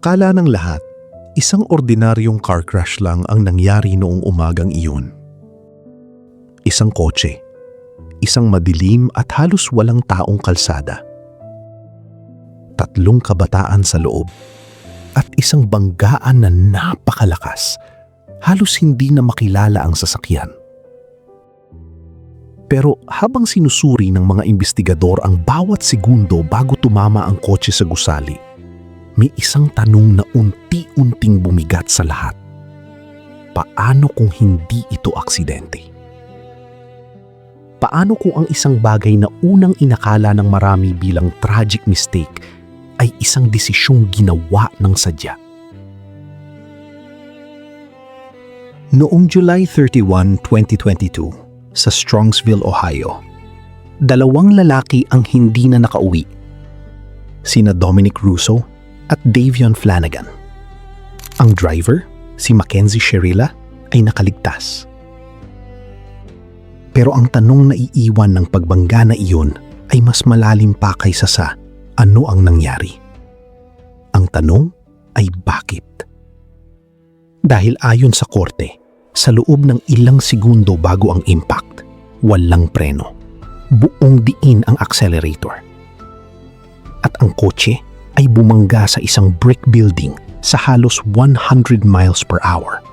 Akala ng lahat, isang ordinaryong car crash lang ang nangyari noong umagang iyon. Isang kotse, isang madilim at halos walang taong kalsada. 3 kabataan sa loob at isang banggaan na napakalakas. Halos hindi na makilala ang sasakyan. Pero habang sinusuri ng mga investigador ang bawat segundo bago tumama ang kotse sa gusali, may isang tanong na unti-unting bumigat sa lahat. Paano kung hindi ito aksidente? Paano kung ang isang bagay na unang inakala ng marami bilang tragic mistake ay isang desisyong ginawa ng sadya? Noong July 31, 2022, sa Strongsville, Ohio, 2 lalaki ang hindi na nakauwi. Sina Dominic Russo at Davion Flanagan. Ang driver, si Mackenzie Sherilla, ay nakaligtas. Pero ang tanong na iiwan ng pagbangga na iyon ay mas malalim pa kaysa sa ano ang nangyari. Ang tanong ay bakit? Dahil ayon sa korte, sa loob ng ilang segundo bago ang impact, walang preno. Buong diin ang accelerator. At ang kotse ay bumangga sa isang brick building sa halos 100 miles per hour.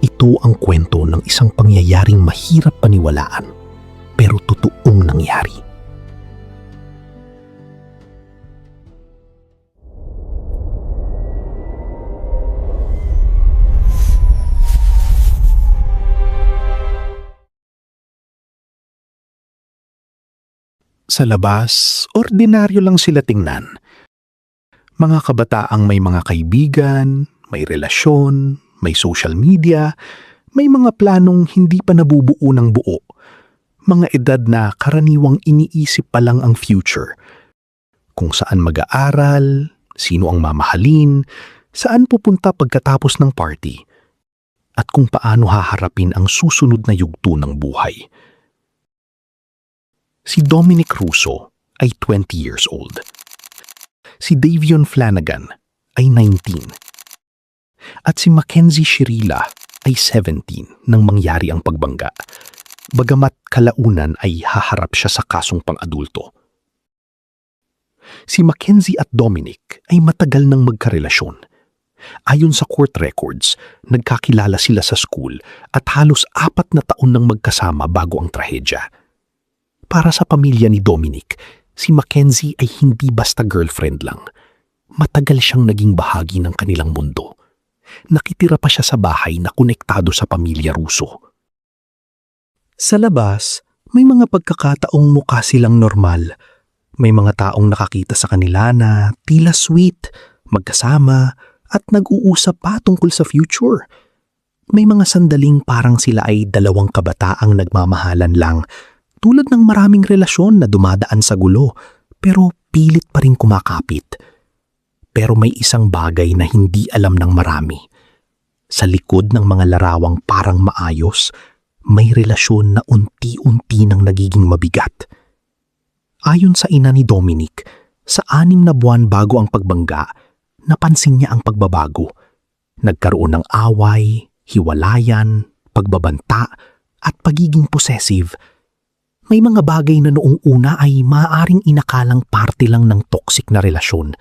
Ito ang kwento ng isang pangyayaring mahirap paniwalaan, pero totoong nangyari. Sa labas, ordinaryo lang sila tingnan. Mga kabataang may mga kaibigan, may relasyon, may social media, may mga planong hindi pa nabubuo ng buo. Mga edad na karaniwang iniisip pa lang ang future. Kung saan mag-aaral, sino ang mamahalin, saan pupunta pagkatapos ng party, at kung paano haharapin ang susunod na yugto ng buhay. Si Dominic Russo ay 20 years old. Si Davion Flanagan ay 19. At si Mackenzie Sherilla ay 17 nang mangyari ang pagbangga. Bagamat kalaunan ay haharap siya sa kasong pang-adulto. Si Mackenzie at Dominic ay matagal nang magkarelasyon. Ayon sa court records, nagkakilala sila sa school at halos 4 na taon nang magkasama bago ang trahedya. Para sa pamilya ni Dominic, si Mackenzie ay hindi basta girlfriend lang. Matagal siyang naging bahagi ng kanilang mundo. Nakitira pa siya sa bahay na konektado sa pamilya Russo. Sa labas, may mga pagkakataong mukha silang normal. May mga taong nakakita sa kanila na tila sweet, magkasama, at nag-uusap pa tungkol sa future. May mga sandaling parang sila ay 2 kabataang nagmamahalan lang, tulad ng maraming relasyon na dumadaan sa gulo, pero pilit pa rin kumakapit. Pero may isang bagay na hindi alam ng marami. Sa likod ng mga larawang parang maayos, may relasyon na unti-unti nang nagiging mabigat. Ayon sa ina ni Dominic, sa 6 na buwan bago ang pagbangga, napansin niya ang pagbabago. Nagkaroon ng away, hiwalayan, pagbabanta, at pagiging possessive. May mga bagay na noong una ay maaaring inakalang parte lang ng toxic na relasyon.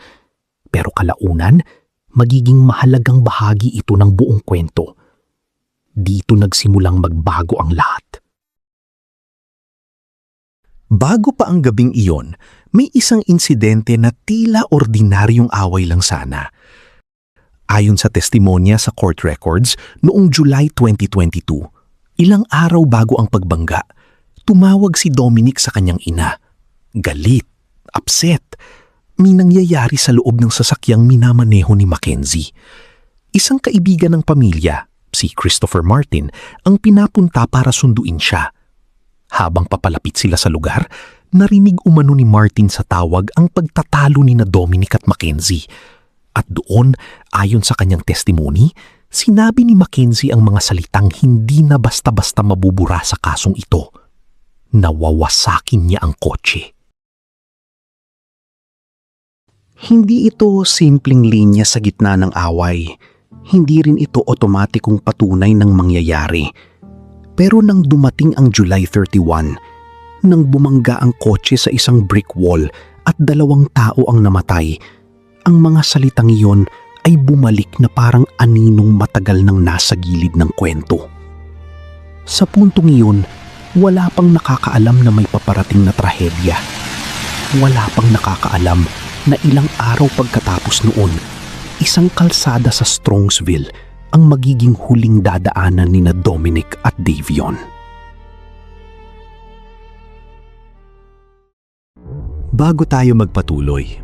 Pero kalaunan, magiging mahalagang bahagi ito ng buong kwento. Dito nagsimulang magbago ang lahat. Bago pa ang gabing iyon, may isang insidente na tila ordinaryong away lang sana. Ayon sa testimonya sa court records, noong July 2022, ilang araw bago ang pagbangga, tumawag si Dominic sa kanyang ina. Galit, upset. May nangyayari sa loob ng sasakyang minamaneho ni Mackenzie. Isang kaibigan ng pamilya, si Christopher Martin, ang pinapunta para sunduin siya. Habang papalapit sila sa lugar, narinig umano ni Martin sa tawag ang pagtatalo ni na Dominic at Mackenzie. At doon, ayon sa kanyang testimony, sinabi ni Mackenzie ang mga salitang hindi na basta-basta mabubura sa kasong ito. Nawawasakin niya ang kotse. Hindi ito simpleng linya sa gitna ng away. Hindi rin ito otomatikong patunay ng mangyayari. Pero nang dumating ang July 31, nang bumangga ang kotse sa isang brick wall at 2 tao ang namatay, ang mga salitang iyon ay bumalik na parang aninong matagal nang nasa gilid ng kwento. Sa puntong iyon, wala pang nakakaalam na may paparating na trahedya. Wala pang nakakaalam na ilang araw pagkatapos noon, isang kalsada sa Strongsville ang magiging huling dadaanan ni Dominic at Davion. Bago tayo magpatuloy,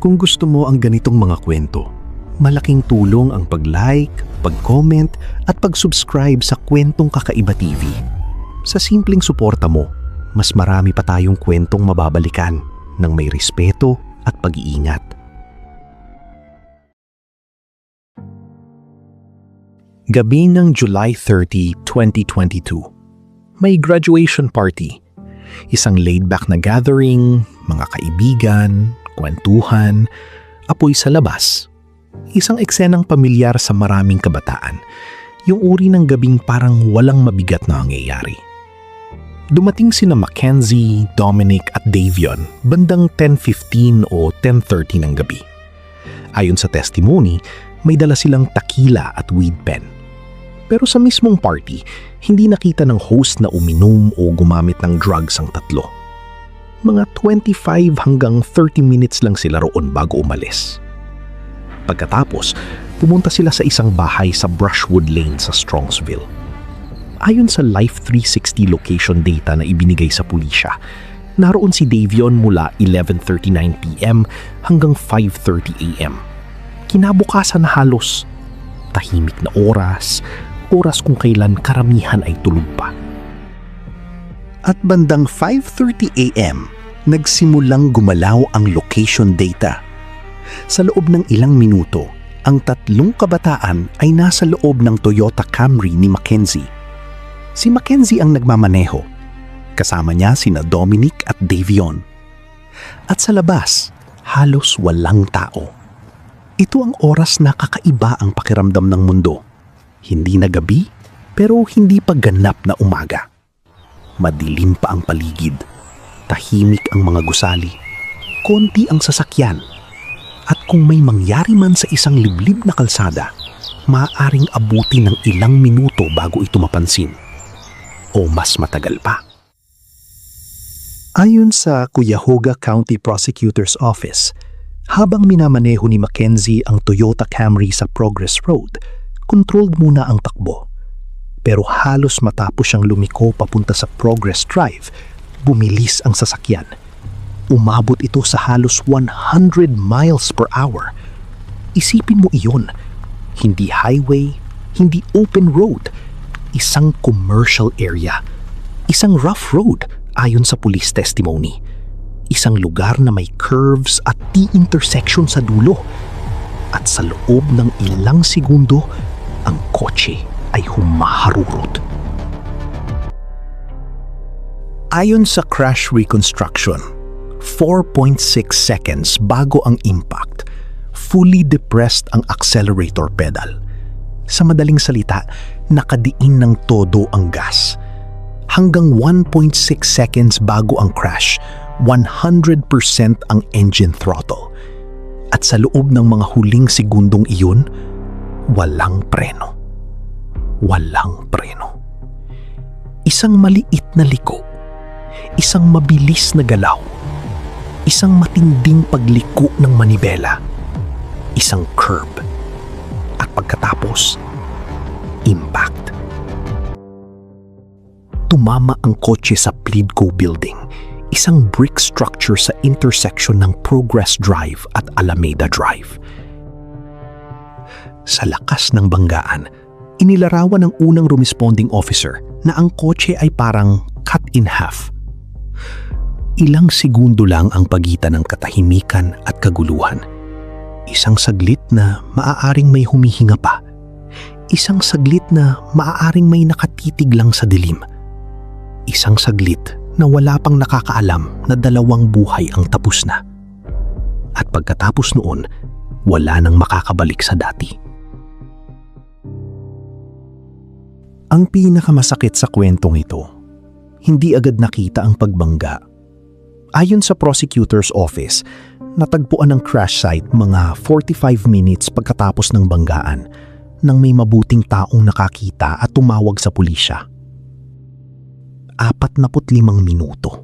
kung gusto mo ang ganitong mga kwento, malaking tulong ang pag-like, pag-comment at pag-subscribe sa Kwentong Kakaiba TV. Sa simpleng suporta mo, mas marami pa tayong kwentong mababalikan ng may respeto at pag-iingat. Gabi ng July 30, 2022. May graduation party. Isang laid-back na gathering, mga kaibigan, kwentuhan, apoy sa labas. Isang eksenang pamilyar sa maraming kabataan. Yung uri ng gabing parang walang mabigat na nangyayari. Dumating sina Mackenzie, Dominic at Davion bandang 10:15 o 10:30 ng gabi. Ayon sa testimony, may dala silang takila at weed pen. Pero sa mismong party, hindi nakita ng host na uminom o gumamit ng drugs ang tatlo. Mga 25 hanggang 30 minutes lang sila roon bago umalis. Pagkatapos, pumunta sila sa isang bahay sa Brushwood Lane sa Strongsville. Ayon sa Life 360 location data na ibinigay sa pulisya, naroon si Davion mula 11:39 p.m. hanggang 5:30 a.m. Kinabukasan na halos tahimik na oras kung kailan karamihan ay tulog pa. At bandang 5:30 a.m., nagsimulang gumalaw ang location data. Sa loob ng ilang minuto, ang 3 kabataan ay nasa loob ng Toyota Camry ni Mackenzie. Si Mackenzie ang nagmamaneho. Kasama niya sina Dominic at Davion. At sa labas, halos walang tao. Ito ang oras na kakaiba ang pakiramdam ng mundo. Hindi na gabi, pero hindi pa ganap na umaga. Madilim pa ang paligid. Tahimik ang mga gusali. Konti ang sasakyan. At kung may mangyari man sa isang liblib na kalsada, maaaring abuti ng ilang minuto bago ito mapansin. O mas matagal pa. Ayon sa Cuyahoga County Prosecutor's Office, habang minamaneho ni Mackenzie ang Toyota Camry sa Progress Road, controlled muna ang takbo. Pero halos matapos siyang lumiko papunta sa Progress Drive, bumilis ang sasakyan. Umabot ito sa halos 100 miles per hour. Isipin mo iyon, hindi highway, hindi open road, isang commercial area, isang rough road ayon sa police testimony. Isang lugar na may curves at T-intersection sa dulo. At sa loob ng ilang segundo, ang kotse ay humaharurot. Ayon sa crash reconstruction, 4.6 seconds bago ang impact, fully depressed ang accelerator pedal. Sa madaling salita, nakadiin ng todo ang gas. Hanggang 1.6 seconds bago ang crash, 100% ang engine throttle. At sa loob ng mga huling segundong iyon, walang preno. Walang preno. Isang maliit na liko, isang mabilis na galaw, isang matinding pagliko ng manibela, isang curb, at pagkatapos, impact. Tumama ang kotse sa Pleadco Building, isang brick structure sa intersection ng Progress Drive at Alameda Drive. Sa lakas ng banggaan, inilarawan ng unang responding officer na ang kotse ay parang cut in half. Ilang segundo lang ang pagitan ng katahimikan at kaguluhan. Isang saglit na maaaring may humihinga pa. Isang saglit na maaaring may nakatitig lang sa dilim. Isang saglit na wala pang nakakaalam na 2 buhay ang tapos na. At pagkatapos noon, wala nang makakabalik sa dati. Ang pinakamasakit sa kwentong ito, hindi agad nakita ang pagbangga. Ayon sa prosecutor's office, natagpuan ang crash site mga 45 minutes pagkatapos ng banggaan nang may mabuting taong nakakita at tumawag sa pulisya. 45 minuto.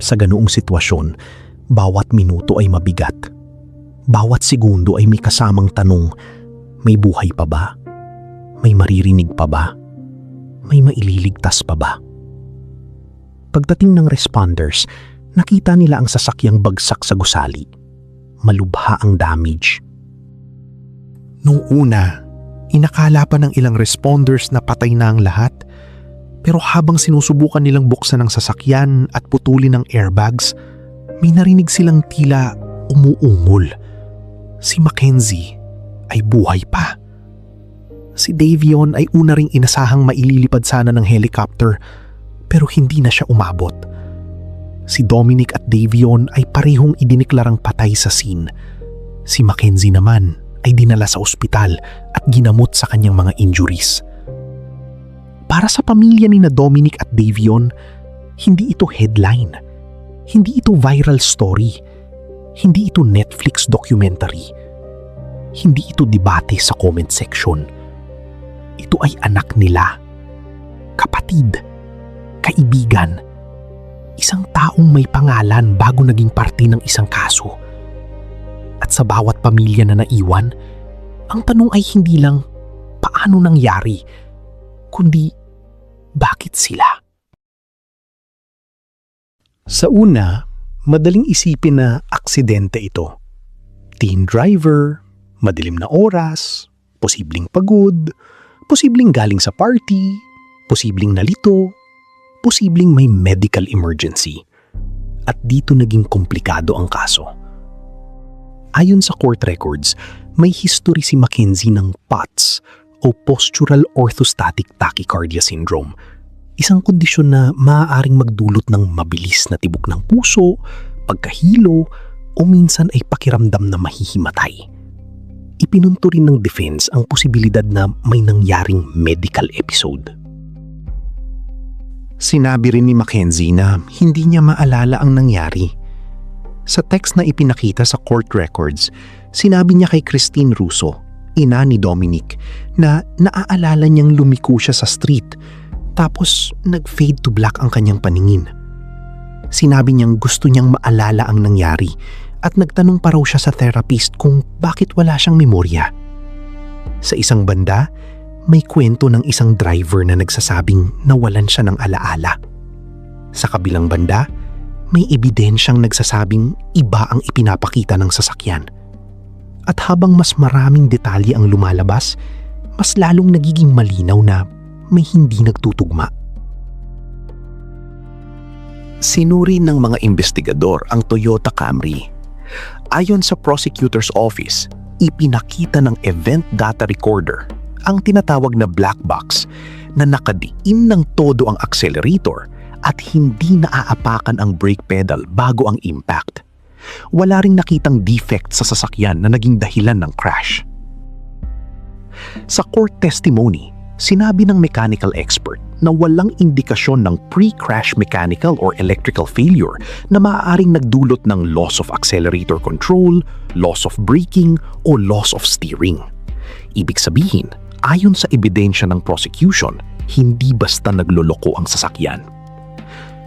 Sa ganoong sitwasyon, bawat minuto ay mabigat. Bawat segundo ay may kasamang tanong, may buhay pa ba? May maririnig pa ba? May maililigtas pa ba? Pagdating ng responders, nakita nila ang sasakyang bagsak sa gusali. Malubha ang damage. Nung una, inakala pa ng ilang responders na patay na ang lahat. Pero habang sinusubukan nilang buksan ang sasakyan at putulin ang airbags, may narinig silang tila umuungol. Si Mackenzie ay buhay pa. Si Davion ay una ring inasahang maililipad sana ng helicopter pero hindi na siya umabot. Si Dominic at Davion ay parehong idineklarang patay sa scene. Si Mackenzie naman ay dinala sa ospital at ginamot sa kanyang mga injuries. Para sa pamilya ni na Dominic at Davion, hindi ito headline. Hindi ito viral story. Hindi ito Netflix documentary. Hindi ito debate sa comment section. Ito ay anak nila, kapatid, kaibigan, isang taong may pangalan bago naging parte ng isang kaso. At sa bawat pamilya na naiwan, ang tanong ay hindi lang paano nangyari, kundi bakit sila? Sa una, madaling isipin na aksidente ito. Teen driver, madilim na oras, posibleng pagod, posibleng galing sa party, posibleng nalito, posibleng may medical emergency. At dito naging komplikado ang kaso. Ayon sa court records, may history si Mackenzie ng POTS o Postural Orthostatic Tachycardia Syndrome, isang kondisyon na maaaring magdulot ng mabilis na tibok ng puso, pagkahilo, o minsan ay pakiramdam na mahihimatay. Ipinunto rin ng defense ang posibilidad na may nangyaring medical episode. Sinabi rin ni Mackenzie na hindi niya maalala ang nangyari. Sa text na ipinakita sa court records, sinabi niya kay Christine Russo, ina ni Dominic, na naaalala niyang lumiko siya sa street tapos nag-fade to black ang kanyang paningin. Sinabi niyang gusto niyang maalala ang nangyari at nagtanong pa raw siya sa therapist kung bakit wala siyang memorya. Sa isang banda, may kwento ng isang driver na nagsasabing nawalan siya ng alaala. Sa kabilang banda, may ebidensyang nagsasabing iba ang ipinapakita ng sasakyan. At habang mas maraming detalye ang lumalabas, mas lalong nagiging malinaw na may hindi nagtutugma. Sinuri ng mga investigador ang Toyota Camry. Ayon sa prosecutor's office, ipinakita ng event data recorder ang tinatawag na black box na nakadiin ng todo ang accelerator at hindi naaapakan ang brake pedal bago ang impact. Wala ring nakitang defect sa sasakyan na naging dahilan ng crash. Sa court testimony, sinabi ng mechanical expert na walang indikasyon ng pre-crash mechanical or electrical failure na maaaring nagdulot ng loss of accelerator control, loss of braking, o loss of steering. Ibig sabihin, ayon sa ebidensya ng prosecution, hindi basta nagloloko ang sasakyan.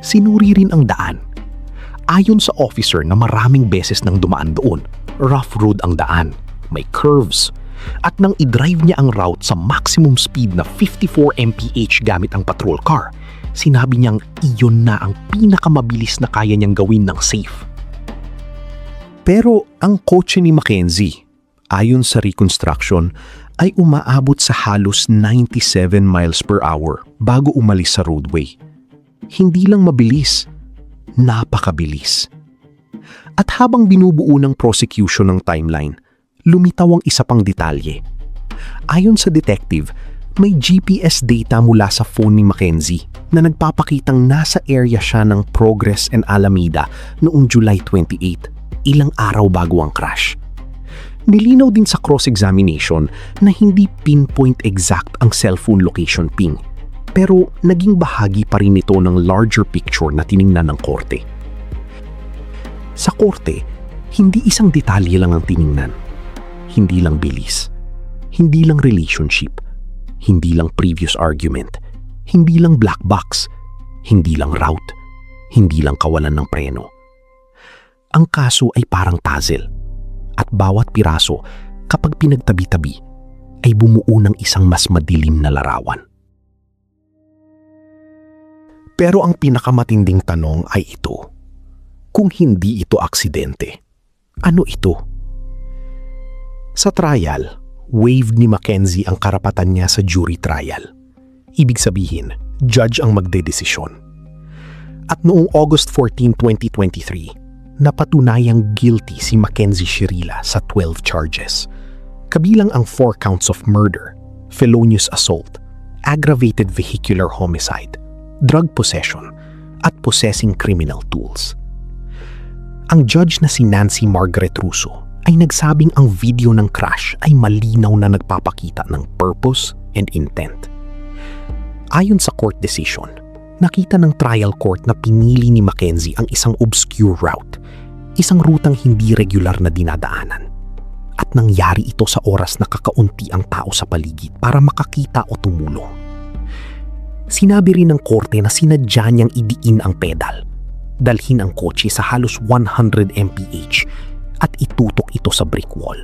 Sinuri rin ang daan. Ayon sa officer na maraming beses nang dumaan doon, rough road ang daan, may curves, at nang i-drive niya ang route sa maximum speed na 54 mph gamit ang patrol car, sinabi niyang iyon na ang pinakamabilis na kaya niyang gawin ng safe. Pero ang kotse ni Mackenzie, ayon sa reconstruction, ay umaabot sa halos 97 miles per hour bago umalis sa roadway. Hindi lang mabilis, napakabilis. At habang binubuo ng prosecution ng timeline, lumitaw ang isa pang detalye. Ayon sa detective, may GPS data mula sa phone ni Mackenzie na nagpapakitang nasa area siya ng Progress and Alameda noong July 28, ilang araw bago ang crash. Nilinaw din sa cross-examination na hindi pinpoint exact ang cellphone location ping, pero naging bahagi pa rin ito ng larger picture na tiningnan ng korte. Sa korte, hindi isang detalye lang ang tiningnan. Hindi lang bilis, hindi lang relationship, hindi lang previous argument, hindi lang black box, hindi lang route, hindi lang kawalan ng preno. Ang kaso ay parang puzzle. At bawat piraso, kapag pinagtabi-tabi, ay bumuo ng isang mas madilim na larawan. Pero ang pinakamatinding tanong ay ito. Kung hindi ito aksidente, ano ito? Sa trial, waived ni Mackenzie ang karapatan niya sa jury trial. Ibig sabihin, judge ang magdedesisyon. At noong August 14, 2023, napatunayang guilty si Mackenzie Shirila sa 12 charges. Kabilang ang 4 counts of murder, felonious assault, aggravated vehicular homicide, drug possession, at possessing criminal tools. Ang judge na si Nancy Margaret Russo ay nagsabing ang video ng crash ay malinaw na nagpapakita ng purpose and intent. Ayon sa court decision, nakita ng trial court na pinili ni Mackenzie ang isang obscure route, isang rutang hindi regular na dinadaanan. At nangyari ito sa oras na kakaunti ang tao sa paligid para makakita o tumulong. Sinabi rin ng korte na sinadya niyang idiin ang pedal, dalhin ang kotse sa halos 100 mph at itutok ito sa brick wall.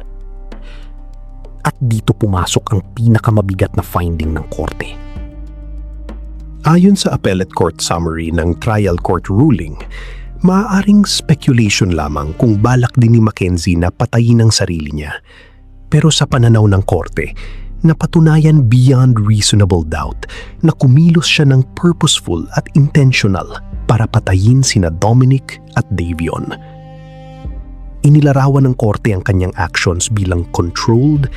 At dito pumasok ang pinakamabigat na finding ng korte. Ayon sa appellate court summary ng trial court ruling, maaaring speculation lamang kung balak din ni Mackenzie na patayin ang sarili niya. Pero sa pananaw ng korte, napatunayan beyond reasonable doubt na kumilos siya ng purposeful at intentional para patayin sina Dominic at Davion. Inilarawan ng korte ang kanyang actions bilang controlled,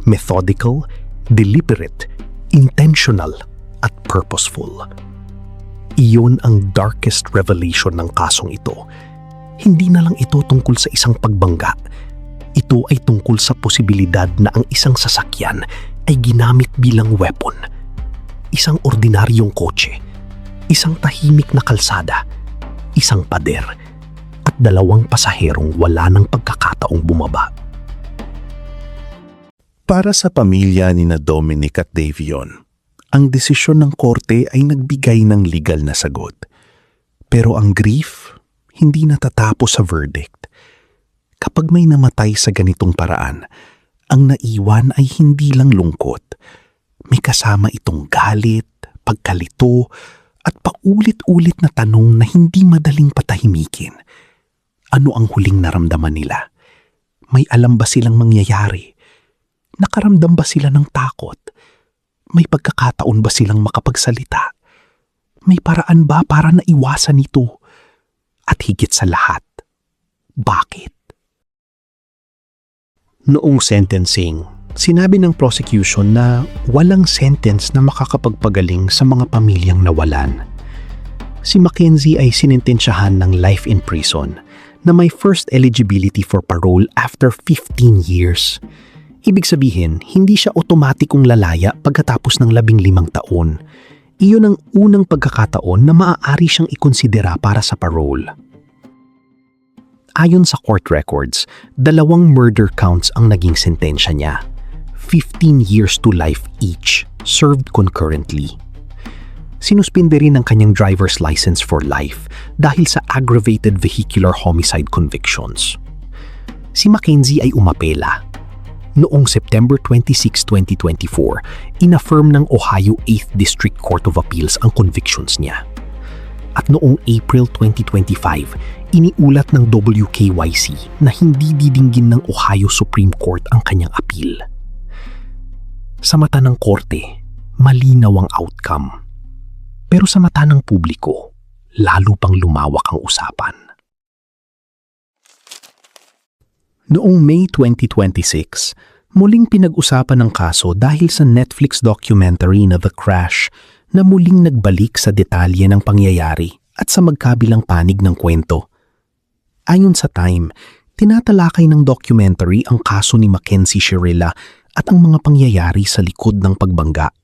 methodical, deliberate, intentional, at purposeful. Iyon ang darkest revelation ng kasong ito. Hindi na lang ito tungkol sa isang pagbangga. Ito ay tungkol sa posibilidad na ang isang sasakyan ay ginamit bilang weapon. Isang ordinaryong kotse, isang tahimik na kalsada, isang pader, at 2 pasaherong wala ng pagkakataong bumaba. Para sa pamilya ni na Dominic at Davion, ang desisyon ng korte ay nagbigay ng legal na sagot. Pero ang grief, hindi natatapos sa verdict. Kapag may namatay sa ganitong paraan, ang naiwan ay hindi lang lungkot. May kasama itong galit, pagkalito, at paulit-ulit na tanong na hindi madaling patahimikin. Ano ang huling naramdaman nila? May alam ba silang mangyayari? Nakaramdam ba sila ng takot? May pagkakataon ba silang makapagsalita? May paraan ba para naiwasan ito? At higit sa lahat, bakit? Noong sentencing, sinabi ng prosecution na walang sentence na makakapagpagaling sa mga pamilyang nawalan. Si Mackenzie ay sinintensyahan ng life in prison na may first eligibility for parole after 15 years. Ibig sabihin, hindi siya otomatikong lalaya pagkatapos ng 15 taon. Iyon ang unang pagkakataon na maaari siyang ikonsidera para sa parole. Ayon sa court records, 2 murder counts ang naging sentensya niya. 15 years to life each, served concurrently. Sinuspinde rin ang kanyang driver's license for life dahil sa aggravated vehicular homicide convictions. Si Mackenzie ay umapela. Noong September 26, 2024, inaffirm ng Ohio 8th District Court of Appeals ang convictions niya. At noong April 2025, iniulat ng WKYC na hindi didinggin ng Ohio Supreme Court ang kanyang appeal. Sa mata ng korte, malinaw ang outcome. Pero sa mata ng publiko, lalo pang lumawak ang usapan. Noong May 2026, muling pinag-usapan ang kaso dahil sa Netflix documentary na The Crash na muling nagbalik sa detalye ng pangyayari at sa magkabilang panig ng kwento. Ayon sa Time, Tinatalakay ng documentary ang kaso ni Mackenzie Shirilla at ang mga pangyayari sa likod ng pagbangga.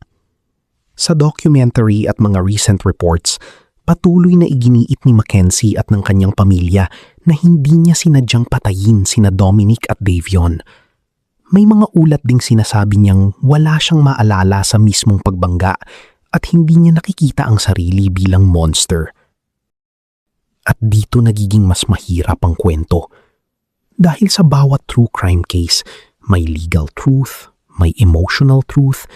Sa documentary at mga recent reports, patuloy na iginiit ni Mackenzie at ng kanyang pamilya na hindi niya sinadyang patayin sina Dominic at Davion. May mga ulat ding sinasabi niyang wala siyang maalala sa mismong pagbangga at hindi niya nakikita ang sarili bilang monster. At dito nagiging mas mahirap ang kwento. Dahil sa bawat true crime case, may legal truth, may emotional truth,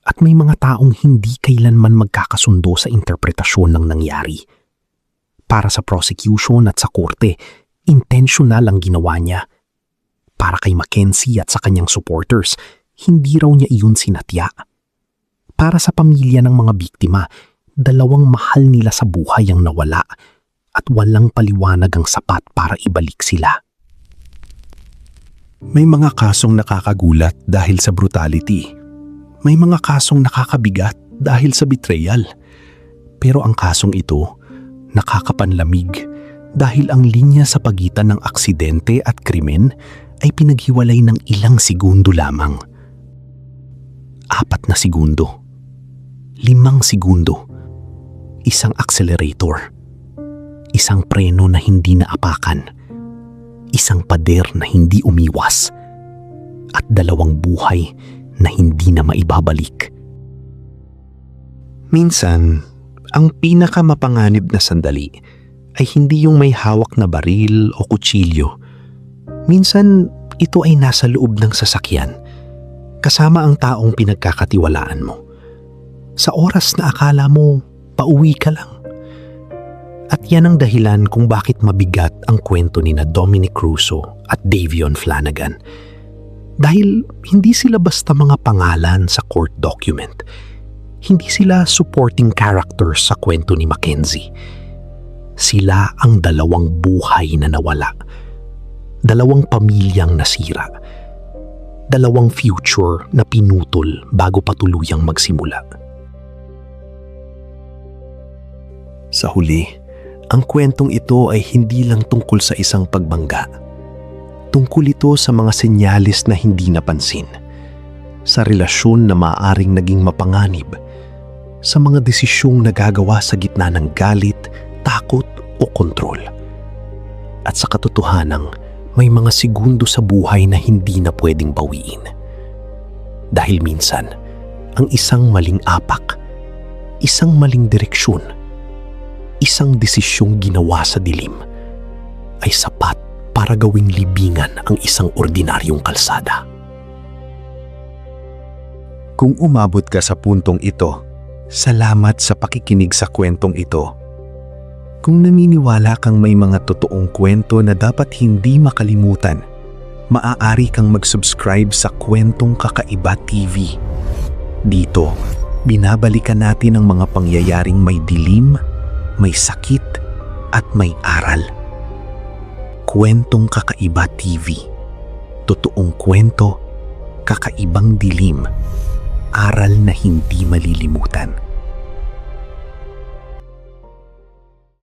at may mga taong hindi kailanman magkakasundo sa interpretasyon ng nangyari. Para sa prosecution at sa korte, intentional ang ginawa niya. Para kay Mackenzie at sa kanyang supporters, hindi raw niya iyon sinatya. Para sa pamilya ng mga biktima, dalawang mahal nila sa buhay ang nawala at walang paliwanag ang sapat para ibalik sila. May mga kasong nakakagulat dahil sa brutality. May mga kasong nakakabigat dahil sa betrayal. Pero ang kasong ito, nakakapanlamig dahil ang linya sa pagitan ng aksidente at krimen ay pinaghiwalay ng ilang segundo lamang. 4 na segundo. 5 segundo. Isang accelerator. Isang preno na hindi naapakan. Isang pader na hindi umiwas. At 2 buhay na hindi na maibabalik. Minsan, ang pinakamapanganib na sandali ay hindi yung may hawak na baril o kutsilyo. Minsan, ito ay nasa loob ng sasakyan, kasama ang taong pinagkakatiwalaan mo. Sa oras na akala mo, pauwi ka lang. At yan ang dahilan kung bakit mabigat ang kwento ni na Dominic Crusoe at Davion Flanagan. Dahil hindi sila basta mga pangalan sa court document. Hindi sila supporting characters sa kwento ni Mackenzie. Sila ang 2 buhay na nawala. 2 pamilyang nasira. 2 future na pinutol bago pa tuluyang magsimula. Sa huli, ang kwentong ito ay hindi lang tungkol sa isang pagbangga. Tungkol ito sa mga senyalis na hindi napansin, sa relasyon na maaaring naging mapanganib, sa mga desisyong nagagawa sa gitna ng galit, takot o kontrol. At sa katotohanang may mga segundo sa buhay na hindi na pwedeng bawiin. Dahil minsan, ang isang maling apak, isang maling direksyon, isang desisyong ginawa sa dilim ay sapat para gawing libingan ang isang ordinaryong kalsada. Kung umabot ka sa puntong ito, salamat sa pakikinig sa kwentong ito. Kung naniniwala kang may mga totoong kwento na dapat hindi makalimutan, maaari kang mag-subscribe sa Kwentong Kakaiba TV. Dito, binabalikan natin ang mga pangyayaring may dilim, may sakit at may aral. Kwentong Kakaiba TV. Totoong kwento, kakaibang dilim, aral na hindi malilimutan.